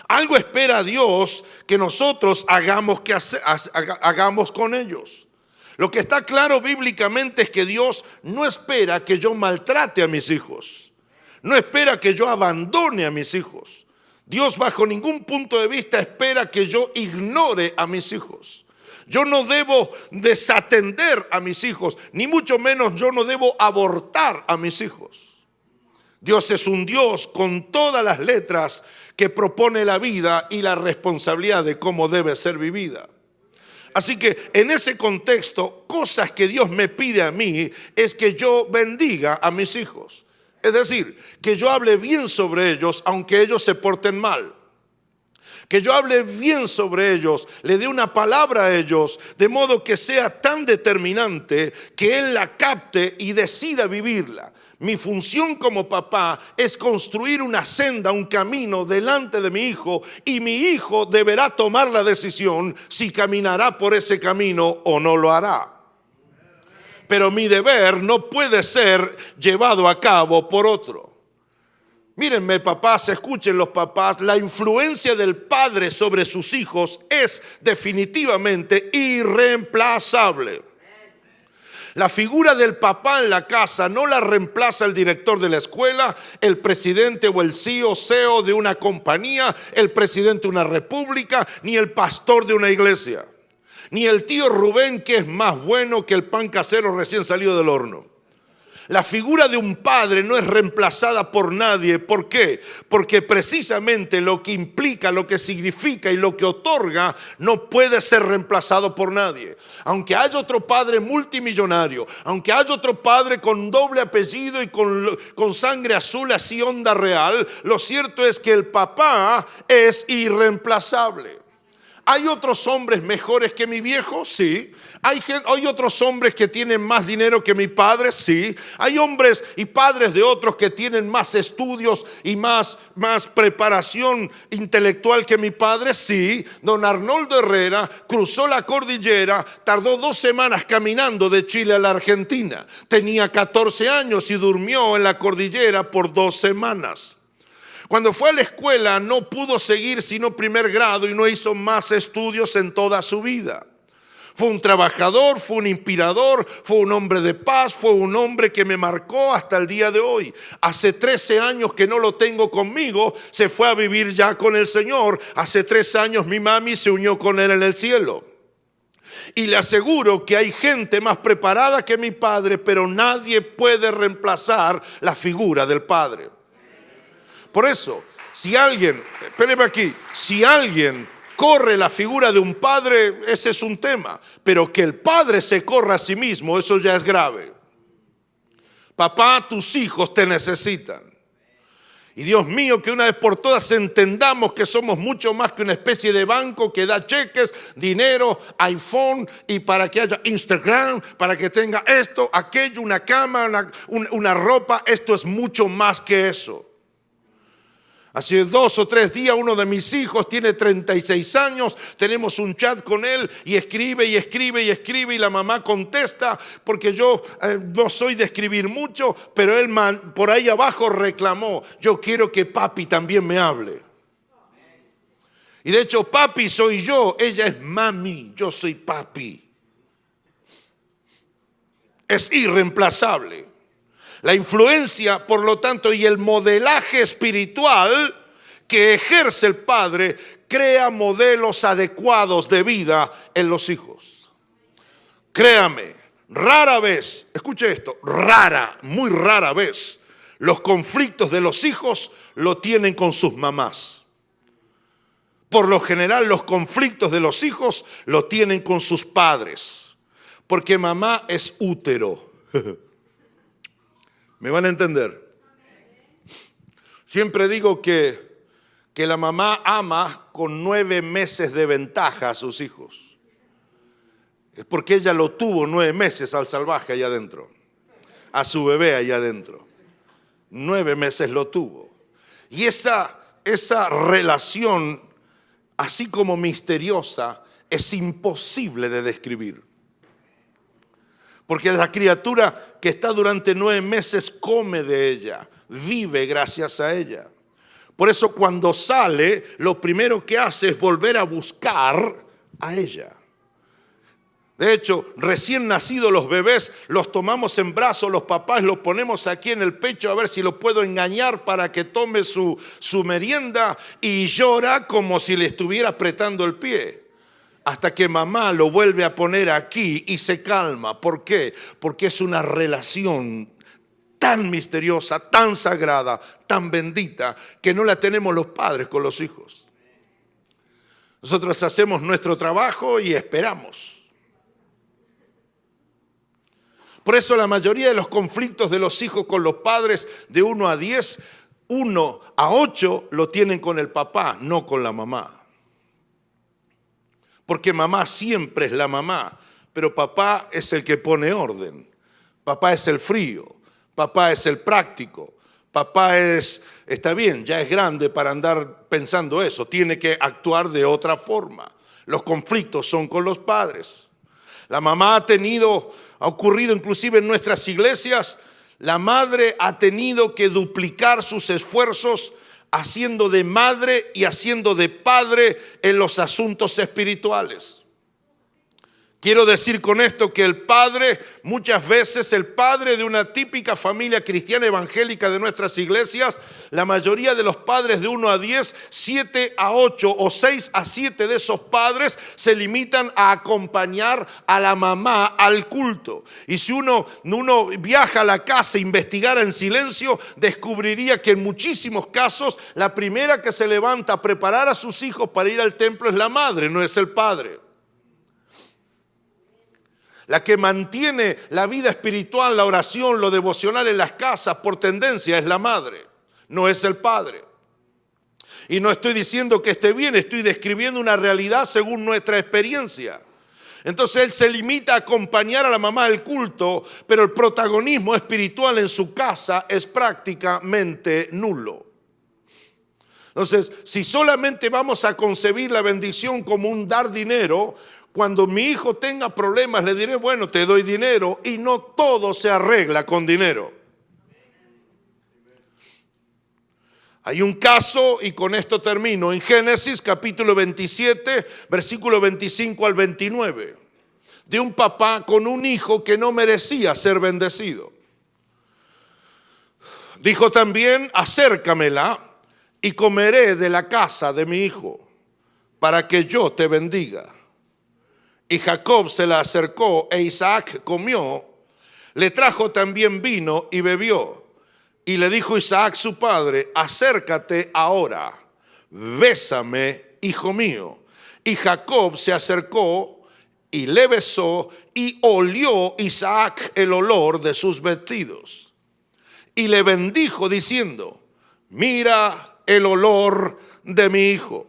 Algo espera Dios que nosotros hagamos con ellos. Lo que está claro bíblicamente es que Dios no espera que yo maltrate a mis hijos. No espera que yo abandone a mis hijos. Dios bajo ningún punto de vista espera que yo ignore a mis hijos. Yo no debo desatender a mis hijos, ni mucho menos yo no debo abortar a mis hijos. Dios es un Dios con todas las letras que propone la vida y la responsabilidad de cómo debe ser vivida. Así que en ese contexto, cosas que Dios me pide a mí es que yo bendiga a mis hijos. Es decir, que yo hable bien sobre ellos aunque ellos se porten mal. Que yo hable bien sobre ellos, le dé una palabra a ellos, de modo que sea tan determinante que él la capte y decida vivirla. Mi función como papá es construir una senda, un camino delante de mi hijo, y mi hijo deberá tomar la decisión si caminará por ese camino o no lo hará. pero mi deber no puede ser llevado a cabo por otro. Mírenme, papás, escuchen los papás, la influencia del padre sobre sus hijos es definitivamente irreemplazable. La figura del papá en la casa no la reemplaza el director de la escuela, el presidente o el CEO de una compañía, el presidente de una república, ni el pastor de una iglesia, ni el tío Rubén, que es más bueno que el pan casero recién salido del horno. La figura de un padre no es reemplazada por nadie. ¿Por qué? Porque precisamente lo que implica, lo que significa y lo que otorga no puede ser reemplazado por nadie. Aunque haya otro padre multimillonario, aunque haya otro padre con doble apellido y con sangre azul así onda real, lo cierto es que el papá es irreemplazable. ¿Hay otros hombres mejores que mi viejo? Sí. ¿Hay otros hombres que tienen más dinero que mi padre? Sí. ¿Hay hombres y padres de otros que tienen más estudios y más preparación intelectual que mi padre? Sí. Don Arnoldo Herrera cruzó la cordillera, tardó 2 semanas caminando de Chile a la Argentina. Tenía 14 años y durmió en la cordillera por 2 semanas. Cuando fue a la escuela no pudo seguir sino primer grado y no hizo más estudios en toda su vida. Fue un trabajador, fue un inspirador, fue un hombre de paz, fue un hombre que me marcó hasta el día de hoy. Hace 13 años que no lo tengo conmigo, se fue a vivir ya con el Señor. Hace 3 años mi mami se unió con él en el cielo. Y le aseguro que hay gente más preparada que mi padre, pero nadie puede reemplazar la figura del padre. Por eso, si alguien corre la figura de un padre, ese es un tema. Pero que el padre se corra a sí mismo, eso ya es grave. Papá, tus hijos te necesitan. Y Dios mío, que una vez por todas entendamos que somos mucho más que una especie de banco que da cheques, dinero, iPhone y para que haya Instagram, para que tenga esto, aquello, una cama, una ropa. Esto es mucho más que eso. Hace 2 o 3 días uno de mis hijos tiene 36 años, tenemos un chat con él y escribe y la mamá contesta porque yo no soy de escribir mucho, pero él por ahí abajo reclamó, yo quiero que papi también me hable. Y de hecho papi soy yo, ella es mami, yo soy papi. Es irreemplazable. La influencia, por lo tanto, y el modelaje espiritual que ejerce el padre crea modelos adecuados de vida en los hijos. Créame, rara vez, escuche esto, muy rara vez, los conflictos de los hijos lo tienen con sus mamás. Por lo general, los conflictos de los hijos lo tienen con sus padres, porque mamá es útero. ¿Me van a entender? Siempre digo que la mamá ama con 9 meses de ventaja a sus hijos. Es porque ella lo tuvo 9 meses al salvaje allá adentro, a su bebé allá adentro. 9 meses lo tuvo. Y esa relación, así como misteriosa, es imposible de describir. Porque la criatura que está durante 9 meses come de ella, vive gracias a ella. Por eso cuando sale, lo primero que hace es volver a buscar a ella. De hecho, recién nacidos los bebés, los tomamos en brazos, los papás los ponemos aquí en el pecho a ver si lo puedo engañar para que tome su merienda y llora como si le estuviera apretando el pie. Hasta que mamá lo vuelve a poner aquí y se calma. ¿Por qué? Porque es una relación tan misteriosa, tan sagrada, tan bendita, que no la tenemos los padres con los hijos. Nosotros hacemos nuestro trabajo y esperamos. Por eso la mayoría de los conflictos de los hijos con los padres de 1 a 10, 1 a 8 lo tienen con el papá, no con la mamá. Porque mamá siempre es la mamá, pero papá es el que pone orden. Papá es el frío, papá es el práctico, papá está bien, ya es grande para andar pensando eso, tiene que actuar de otra forma. Los conflictos son con los padres. La mamá ha ocurrido inclusive en nuestras iglesias, la madre ha tenido que duplicar sus esfuerzos haciendo de madre y haciendo de padre en los asuntos espirituales. Quiero decir con esto que el padre, muchas veces el padre de una típica familia cristiana evangélica de nuestras iglesias, la mayoría de los padres de 1 a 10, 7 a 8 o 6 a 7 de esos padres se limitan a acompañar a la mamá al culto. Y si uno viaja a la casa e investigara en silencio, descubriría que en muchísimos casos la primera que se levanta a preparar a sus hijos para ir al templo es la madre, no es el padre. La que mantiene la vida espiritual, la oración, lo devocional en las casas por tendencia es la madre, no es el padre. Y no estoy diciendo que esté bien, estoy describiendo una realidad según nuestra experiencia. Entonces él se limita a acompañar a la mamá al culto, pero el protagonismo espiritual en su casa es prácticamente nulo. Entonces, si solamente vamos a concebir la bendición como un dar dinero, cuando mi hijo tenga problemas le diré, bueno, te doy dinero, y no todo se arregla con dinero. Hay un caso, y con esto termino, en Génesis capítulo 27, versículo 25 al 29, de un papá con un hijo que no merecía ser bendecido. Dijo también, acércamela y comeré de la casa de mi hijo, para que yo te bendiga. Y Jacob se la acercó e Isaac comió, le trajo también vino y bebió. Y le dijo Isaac su padre, acércate ahora, bésame, hijo mío. Y Jacob se acercó y le besó, y olió Isaac el olor de sus vestidos. Y le bendijo diciendo, mira el olor de mi hijo,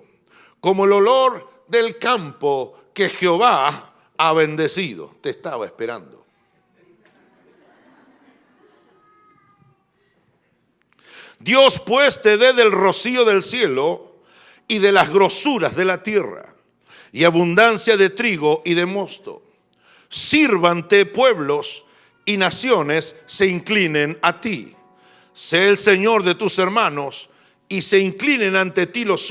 como el olor del campo que Jehová ha bendecido. Te estaba esperando. Dios pues te dé del rocío del cielo y de las grosuras de la tierra, y abundancia de trigo y de mosto. Sírvante pueblos y naciones se inclinen a ti. Sé el Señor de tus hermanos, y se inclinen ante ti los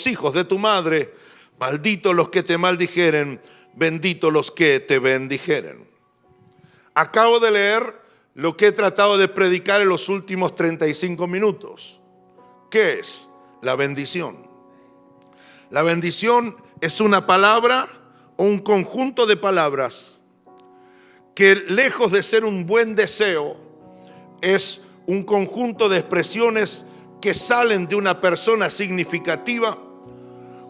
hijos de tu madre. Malditos los que te maldijeren, benditos los que te bendijeren. Acabo de leer lo que he tratado de predicar en los últimos 35 minutos. ¿Qué es la bendición? La bendición es una palabra o un conjunto de palabras que, lejos de ser un buen deseo, es un conjunto de expresiones que salen de una persona significativa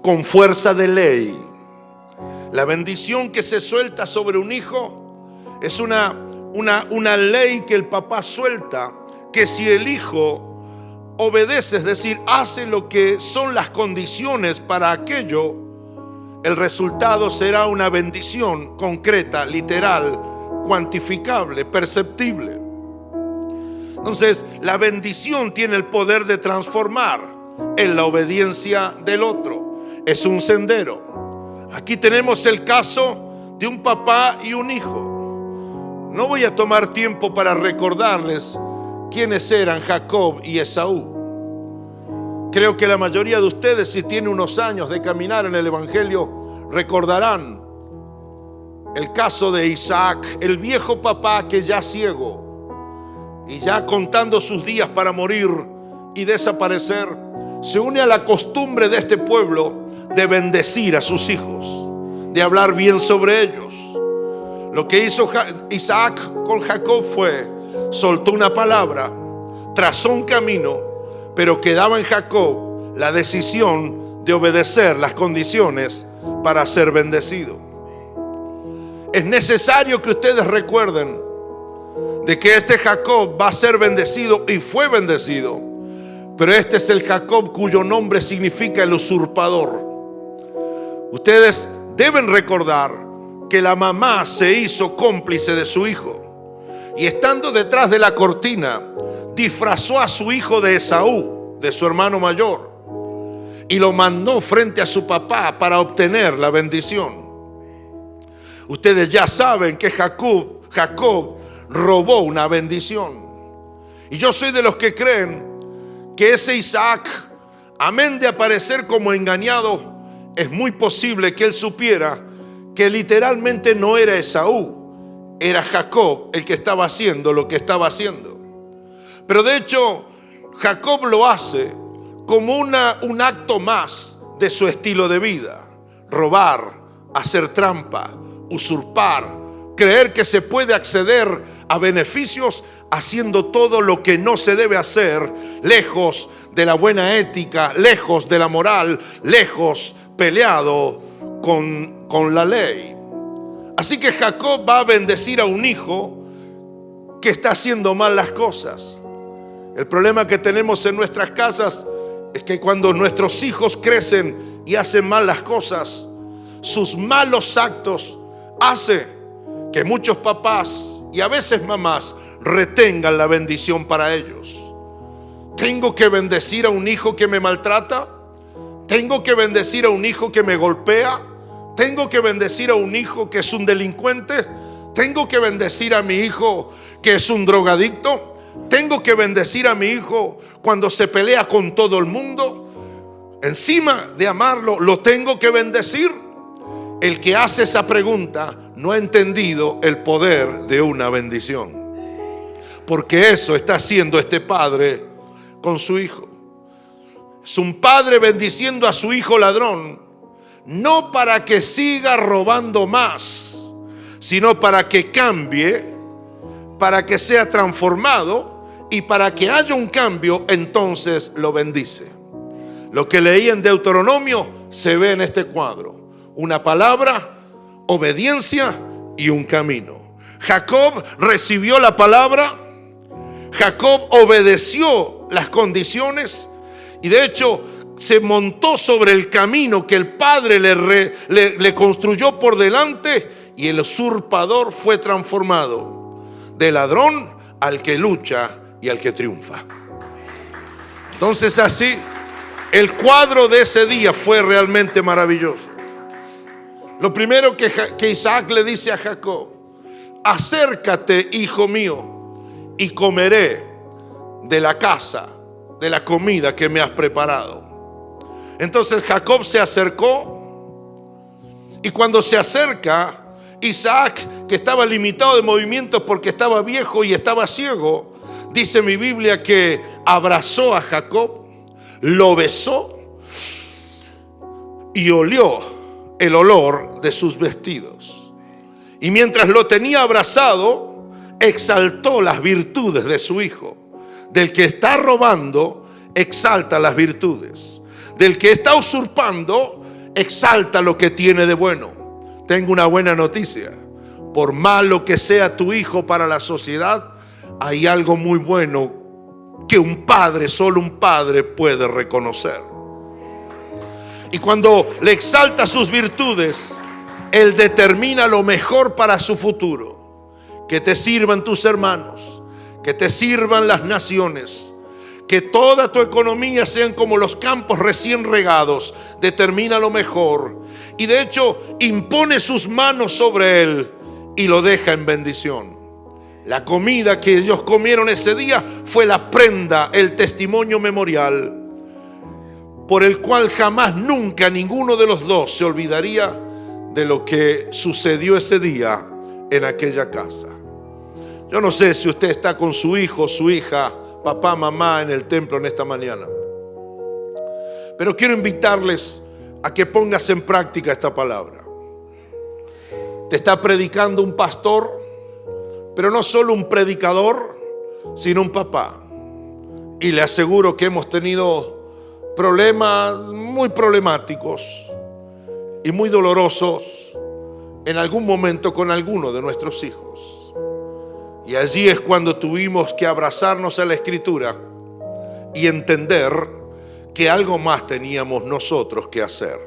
con fuerza de ley. La bendición que se suelta sobre un hijo es una ley que el papá suelta, que si el hijo obedece, es decir, hace lo que son las condiciones para aquello, el resultado será una bendición concreta, literal, cuantificable, perceptible. Entonces, la bendición tiene el poder de transformar en la obediencia del otro. Es un sendero. Aquí tenemos el caso de un papá y un hijo. No voy a tomar tiempo para recordarles quiénes eran Jacob y Esaú. Creo que la mayoría de ustedes, si tiene unos años de caminar en el Evangelio, recordarán el caso de Isaac, el viejo papá que ya ciego y ya contando sus días para morir y desaparecer, se une a la costumbre de este pueblo de bendecir a sus hijos, de hablar bien sobre ellos. Lo que hizo Isaac con Jacob fue, soltó una palabra, trazó un camino, pero quedaba en Jacob la decisión de obedecer las condiciones para ser bendecido. Es necesario que ustedes recuerden de que este Jacob va a ser bendecido y fue bendecido, pero este es el Jacob cuyo nombre significa el usurpador. Ustedes deben recordar que la mamá se hizo cómplice de su hijo, y estando detrás de la cortina disfrazó a su hijo de Esaú, de su hermano mayor, y lo mandó frente a su papá para obtener la bendición. Ustedes ya saben que Jacob robó una bendición. Y yo soy de los que creen que ese Isaac, amén de aparecer como engañado, es muy posible que él supiera que literalmente no era Esaú, era Jacob el que estaba haciendo lo que estaba haciendo. Pero de hecho, Jacob lo hace como un acto más de su estilo de vida. Robar, hacer trampa, usurpar, creer que se puede acceder a beneficios haciendo todo lo que no se debe hacer, lejos de la buena ética, lejos de la moral, lejos peleado con la ley. Así que Jacob va a bendecir a un hijo que está haciendo mal las cosas. El problema que tenemos en nuestras casas es que cuando nuestros hijos crecen y hacen mal las cosas, sus malos actos hace que muchos papás y a veces mamás retengan la bendición para ellos. ¿Tengo que bendecir a un hijo que me maltrata? ¿Tengo que bendecir a un hijo que me golpea? ¿Tengo que bendecir a un hijo que es un delincuente? ¿Tengo que bendecir a mi hijo que es un drogadicto? ¿Tengo que bendecir a mi hijo cuando se pelea con todo el mundo? Encima de amarlo, ¿lo tengo que bendecir? El que hace esa pregunta no ha entendido el poder de una bendición. Porque eso está haciendo este padre con su hijo. Es un padre bendiciendo a su hijo ladrón, no para que siga robando más, sino para que cambie, para que sea transformado, y para que haya un cambio, entonces lo bendice. Lo que leí en Deuteronomio se ve en este cuadro: una palabra, obediencia y un camino. Jacob recibió la palabra, Jacob obedeció las condiciones y de hecho se montó sobre el camino que el padre le construyó por delante, y el usurpador fue transformado de ladrón al que lucha y al que triunfa. Entonces así, el cuadro de ese día fue realmente maravilloso. Lo primero que Isaac le dice a Jacob: acércate, hijo mío, y comeré de la casa, de la comida que me has preparado. Entonces Jacob se acercó, y cuando se acerca, Isaac, que estaba limitado de movimientos porque estaba viejo y estaba ciego, dice mi Biblia que abrazó a Jacob, lo besó y olió el olor de sus vestidos. Y mientras lo tenía abrazado, exaltó las virtudes de su hijo. Del que está robando, exalta las virtudes. Del que está usurpando, exalta lo que tiene de bueno. Tengo una buena noticia: por malo que sea tu hijo para la sociedad, hay algo muy bueno que un padre, solo un padre, puede reconocer. Y cuando le exalta sus virtudes, él determina lo mejor para su futuro. Que te sirvan tus hermanos, que te sirvan las naciones, que toda tu economía sean como los campos recién regados. Determina lo mejor y de hecho impone sus manos sobre él y lo deja en bendición. La comida que ellos comieron ese día fue la prenda, el testimonio memorial, por el cual jamás, nunca ninguno de los dos se olvidaría de lo que sucedió ese día en aquella casa. Yo no sé si usted está con su hijo, su hija, papá, mamá en el templo en esta mañana, pero quiero invitarles a que pongas en práctica esta palabra. Te está predicando un pastor, pero no solo un predicador, sino un papá. Y le aseguro que hemos tenido problemas muy problemáticos y muy dolorosos en algún momento con alguno de nuestros hijos. Y allí es cuando tuvimos que abrazarnos a la Escritura y entender que algo más teníamos nosotros que hacer.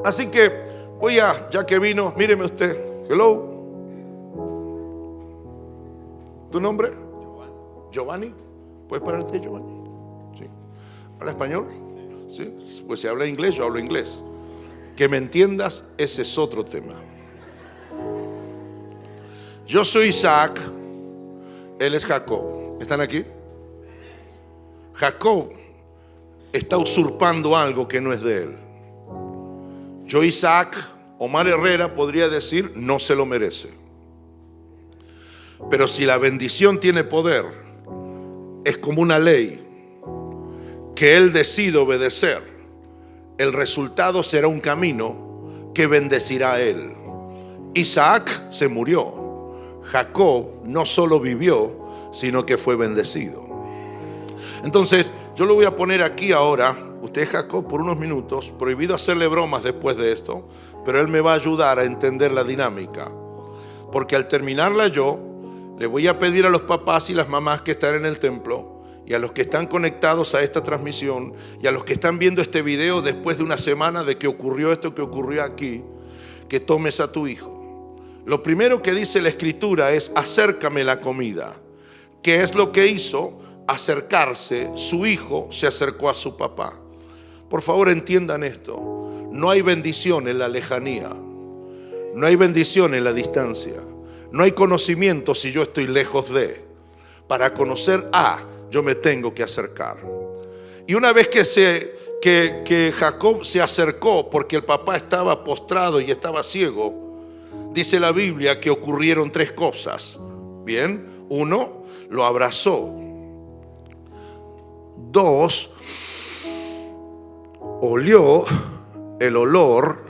Así que ya que vino, míreme usted. Hello. ¿Tu nombre? Giovanni. ¿Puedes pararte, Giovanni? Sí. ¿Habla español? Sí. Pues si habla inglés, yo hablo inglés. Que me entiendas, ese es otro tema. Yo soy Isaac, él es Jacob. ¿Están aquí? Jacob está usurpando algo que no es de él. Yo, Isaac, Omar Herrera, podría decir, no se lo merece. Pero si la bendición tiene poder, es como una ley que él decide obedecer. El resultado será un camino que bendecirá a él. Isaac se murió. Jacob no solo vivió, sino que fue bendecido. Entonces, yo lo voy a poner aquí ahora. Usted es Jacob por unos minutos. Prohibido hacerle bromas después de esto, pero él me va a ayudar a entender la dinámica. Porque al terminarla yo, le voy a pedir a los papás y las mamás que están en el templo, y a los que están conectados a esta transmisión, y a los que están viendo este video después de una semana de que ocurrió esto que ocurrió aquí, que tomes a tu hijo. Lo primero que dice la escritura es: acércame la comida. ¿Qué es lo que hizo? Acercarse. Su hijo se acercó a su papá. Por favor, entiendan esto. No hay bendición en la lejanía. No hay bendición en la distancia. No hay conocimiento si yo estoy lejos de. Para conocer yo me tengo que acercar. Y una vez que Jacob se acercó, porque el papá estaba postrado y estaba ciego, dice la Biblia que ocurrieron 3 cosas. Bien, 1, lo abrazó. 2, olió el olor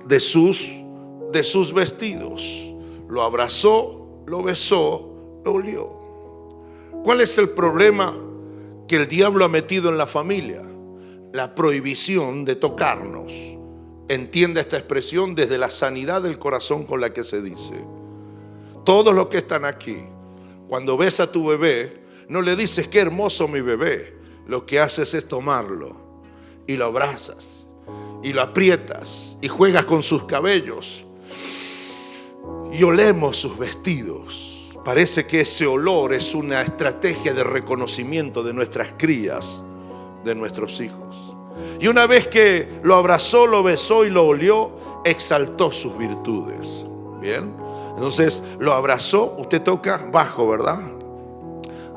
de sus vestidos. Lo abrazó, lo besó, lo olió. ¿Cuál es el problema que el diablo ha metido en la familia? La prohibición de tocarnos. Entienda esta expresión desde la sanidad del corazón con la que se dice. Todos los que están aquí, cuando ves a tu bebé, no le dices qué hermoso mi bebé. Lo que haces es tomarlo y lo abrazas y lo aprietas y juegas con sus cabellos y olemos sus vestidos. Parece que ese olor es una estrategia de reconocimiento de nuestras crías, de nuestros hijos. Y una vez que lo abrazó, lo besó y lo olió, exaltó sus virtudes. Bien, entonces lo abrazó. Usted toca bajo, ¿verdad?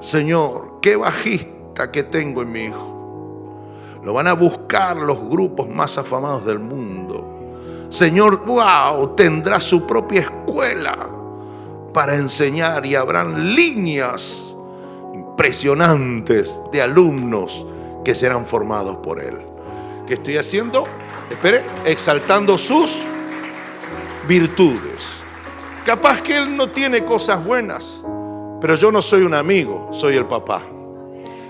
Señor, qué bajista que tengo en mi hijo. Lo van a buscar los grupos más afamados del mundo. Señor, wow, tendrá su propia escuela para enseñar y habrán líneas impresionantes de alumnos que serán formados por él. ¿Qué estoy haciendo? Espere, exaltando sus virtudes. Capaz que él no tiene cosas buenas, pero yo no soy un amigo, soy el papá.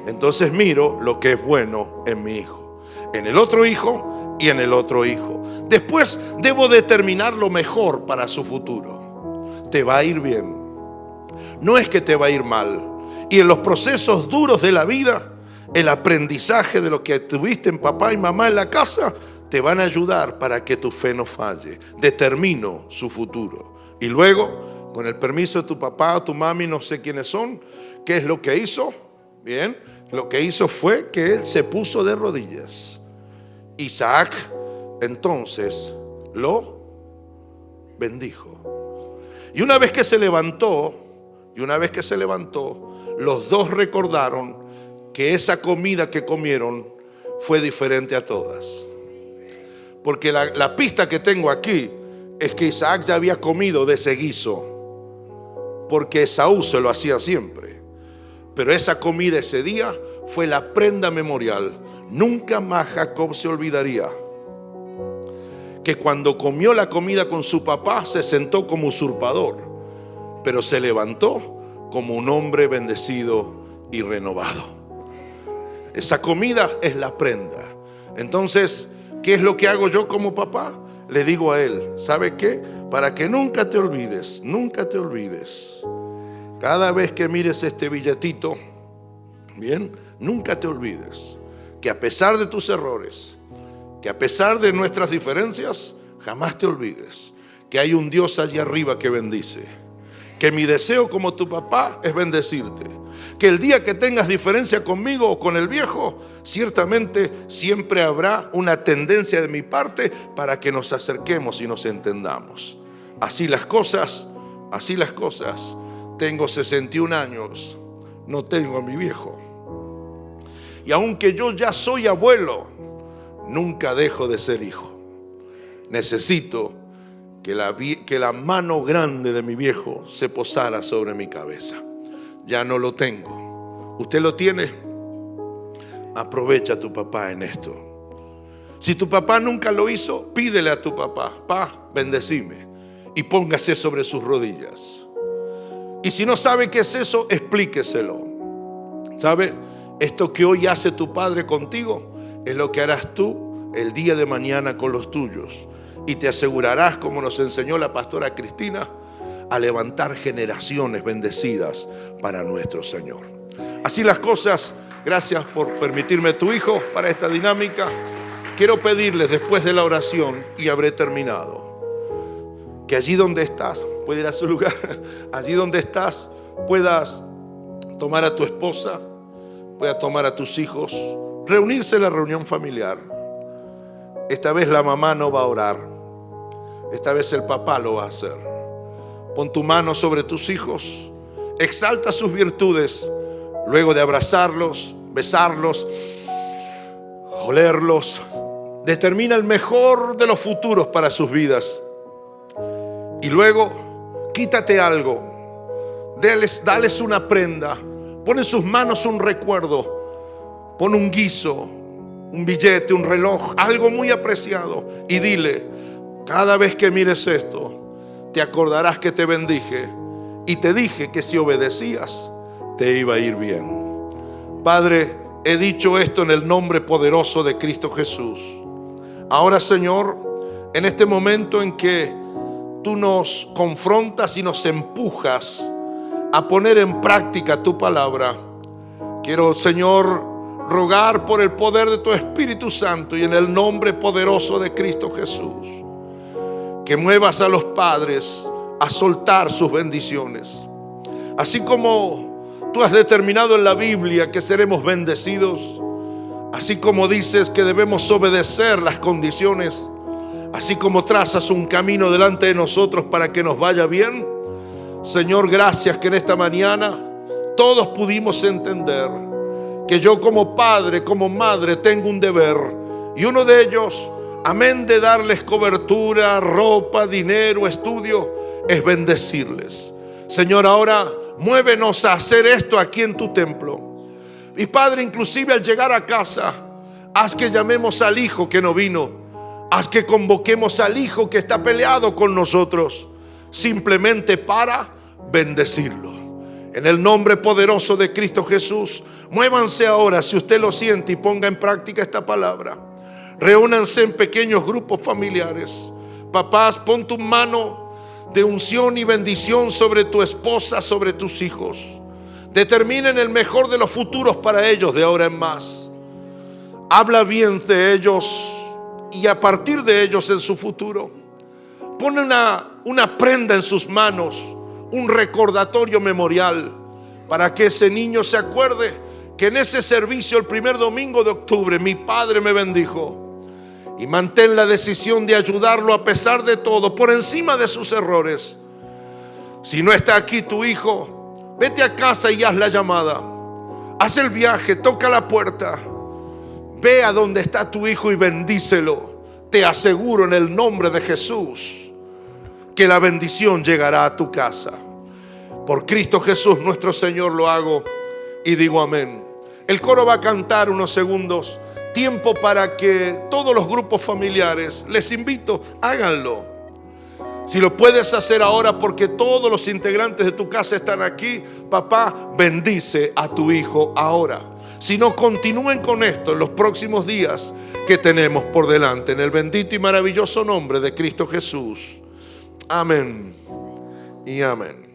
Entonces miro lo que es bueno en mi hijo, en el otro hijo y en el otro hijo. Después debo determinar lo mejor para su futuro. Te va a ir bien, no es que te va a ir mal. Y en los procesos duros de la vida, el aprendizaje de lo que tuviste en papá y mamá en la casa, te van a ayudar para que tu fe no falle. Determino su futuro. Y luego, con el permiso de tu papá o tu mami, no sé quiénes son, ¿qué es lo que hizo? Bien, lo que hizo fue que él se puso de rodillas. Isaac entonces lo bendijo. Y una vez que se levantó, los dos recordaron que esa comida que comieron fue diferente a todas. Porque la pista que tengo aquí es que Isaac ya había comido de ese guiso, porque Esaú se lo hacía siempre. Pero esa comida ese día fue la prenda memorial. Nunca más Jacob se olvidaría que cuando comió la comida con su papá se sentó como usurpador, pero se levantó como un hombre bendecido y renovado. Esa comida es la prenda. Entonces, ¿qué es lo que hago yo como papá? Le digo a él, ¿sabe qué? Para que nunca te olvides, cada vez que mires este billetito, bien, nunca te olvides que a pesar de tus errores, que a pesar de nuestras diferencias, jamás te olvides que hay un Dios allá arriba que bendice. Que mi deseo como tu papá es bendecirte. Que el día que tengas diferencia conmigo o con el viejo, ciertamente siempre habrá una tendencia de mi parte para que nos acerquemos y nos entendamos. Así las cosas, Así las cosas, tengo 61 años, no tengo a mi viejo. Y aunque yo ya soy abuelo, nunca dejo de ser hijo. Necesito que la mano grande de mi viejo se posara sobre mi cabeza. Ya no lo tengo. ¿Usted lo tiene? Aprovecha a tu papá en esto. Si tu papá nunca lo hizo, pídele a tu papá: pa, bendecime, y póngase sobre sus rodillas. Y si no sabe qué es eso, explíqueselo. ¿Sabe? Esto que hoy hace tu padre contigo es lo que harás tú el día de mañana con los tuyos. Y te asegurarás, como nos enseñó la pastora Cristina, a levantar generaciones bendecidas para nuestro Señor. Así las cosas. Gracias por permitirme tu hijo para esta dinámica. Quiero pedirles, después de la oración, y habré terminado, que allí donde estás, puedes ir a su lugar, allí donde estás, puedas tomar a tu esposa, puedas tomar a tus hijos, reunirse en la reunión familiar. Esta vez la mamá no va a orar, esta vez el papá lo va a hacer. Pon tu mano sobre tus hijos, exalta sus virtudes, luego de abrazarlos, besarlos, olerlos, determina el mejor de los futuros para sus vidas. Y luego quítate algo, dales una prenda, pon en sus manos un recuerdo, pon un guiso, un billete, un reloj, algo muy apreciado, y dile: cada vez que mires esto, te acordarás que te bendije y te dije que si obedecías te iba a ir bien. Padre, he dicho esto en el nombre poderoso de Cristo Jesús. Ahora, Señor, en este momento en que tú nos confrontas y nos empujas a poner en práctica tu palabra, quiero, Señor, rogar por el poder de tu Espíritu Santo y en el nombre poderoso de Cristo Jesús, que muevas a los padres a soltar sus bendiciones. Así como tú has determinado en la Biblia que seremos bendecidos, así como dices que debemos obedecer las condiciones, así como trazas un camino delante de nosotros para que nos vaya bien, Señor, gracias que en esta mañana todos pudimos entender que yo como padre, como madre, tengo un deber, y uno de ellos, amén de darles cobertura, ropa, dinero, estudio, es bendecirles. Señor, ahora muévenos a hacer esto aquí en tu templo. Y Padre, inclusive al llegar a casa, haz que llamemos al hijo que no vino, haz que convoquemos al hijo que está peleado con nosotros, simplemente para bendecirlo. En el nombre poderoso de Cristo Jesús, muévanse ahora, si usted lo siente, y ponga en práctica esta palabra. Reúnanse en pequeños grupos familiares. Papás, pon tu mano de unción y bendición sobre tu esposa, sobre tus hijos. Determinen el mejor de los futuros para ellos de ahora en más. Habla bien de ellos y a partir de ellos en su futuro. Pone una prenda en sus manos, un recordatorio memorial, para que ese niño se acuerde que en ese servicio el primer domingo de octubre mi padre me bendijo. Y mantén la decisión de ayudarlo a pesar de todo, por encima de sus errores. Si no está aquí tu hijo, vete a casa y haz la llamada. Haz el viaje, toca la puerta. Ve a donde está tu hijo y bendícelo. Te aseguro en el nombre de Jesús que la bendición llegará a tu casa. Por Cristo Jesús nuestro Señor lo hago y digo amén. El coro va a cantar unos segundos. Tiempo para que todos los grupos familiares, les invito, háganlo. Si lo puedes hacer ahora porque todos los integrantes de tu casa están aquí, papá, bendice a tu hijo ahora. Si no, continúen con esto en los próximos días que tenemos por delante, en el bendito y maravilloso nombre de Cristo Jesús. Amén y amén.